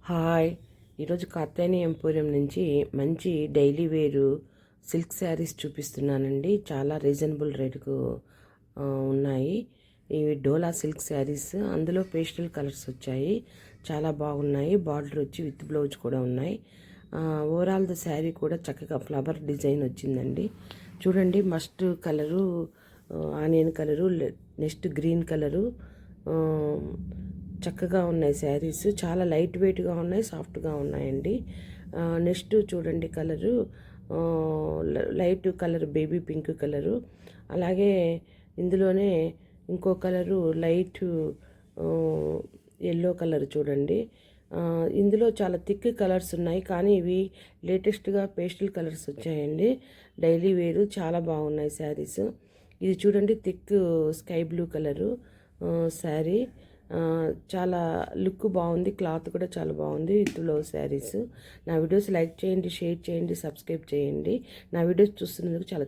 Hi, ఈరోజు Katyayani emporium నుంచి మంచి డైలీ వేరు సిల్క్ శారీస్ చూపిస్తున్నానండి. చాలా రీజనబుల్ రేటుకు ఉన్నాయి. ఇవి డోలా సిల్క్ శారీస్, అందులో పేస్టల్ కలర్స్ వచ్చాయి. చాలా బాగున్నాయి. బార్డర్ వచ్చి విత్ బ్లౌజ్ కూడా ఉన్నాయి. ఓవరాల్ ద శారీ కూడా చక్కగా ఫ్లవర్ డిజైన్ వచ్చిందండి. చూడండి, must colour, onion colour, next green colour, చక్కగా ఉన్నాయి శారీస్. చాలా లైట్ వెయిట్గా ఉన్నాయి, సాఫ్ట్గా ఉన్నాయండి. నెక్స్ట్ చూడండి, colour light colour baby pink colour, అలాగే ఇందులోనే ఇంకో కలరు లైట్ ఎల్లో కలర్ చూడండి. ఇందులో చాలా థిక్ కలర్స్ ఉన్నాయి, కానీ ఇవి లేటెస్ట్గా పేస్టల్ కలర్స్ వచ్చాయండి. డైలీ వేరు చాలా బాగున్నాయి శారీస్. ఇది చూడండి, thick sky blue colour sari. చాలా లుక్ బాగుంది, క్లాత్ కూడా చాలా బాగుంది. ఇట్లో శారీస్. నా వీడియోస్ లైక్ చేయండి, షేర్ చేయండి, సబ్స్క్రైబ్ చేయండి. నా వీడియోస్ చూస్తున్నందుకు చాలా